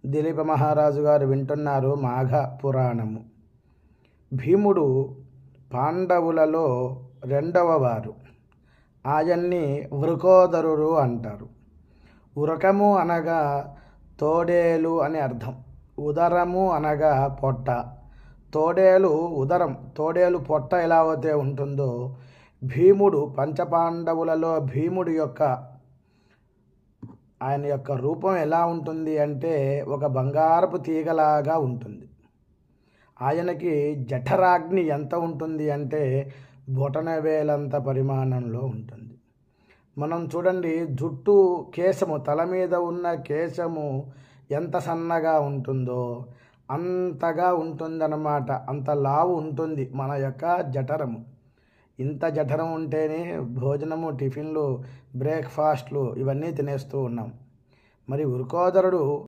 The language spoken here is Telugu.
దిలీప మహారాజు గారు వింటున్నారు మాఘ పురాణము. భీముడు పాండవులలో రెండవ వారు. ఆయన్ని వృకోదరుడు అంటారు. ఉరకము అనగా తోడేలు అని అర్థం. ఉదరము అనగా పొట్ట. తోడేలు ఉదరం, తోడేలు పొట్ట ఎలా అయితే ఉంటుందో భీముడు పంచపాండవులలో భీముడి యొక్క ఆయన యొక్క రూపం ఎలా ఉంటుంది అంటే ఒక బంగారపు తీగలాగా ఉంటుంది. ఆయనకి జఠరాగ్ని ఎంత ఉంటుంది అంటే బొటనవేలంత పరిమాణంలో ఉంటుంది. మనం చూడండి, జుట్టు కేశము, తల మీద ఉన్న కేశము ఎంత సన్నగా ఉంటుందో అంతగా ఉంటుందన్నమాట. అంత లావు ఉంటుంది మన యొక్క జఠరము. ఇంత జఠరం ఉంటేనే భోజనము, టిఫిన్లు, బ్రేక్ఫాస్ట్లు ఇవన్నీ తినేస్తూ ఉన్నాం. మరి వృకోదరుడు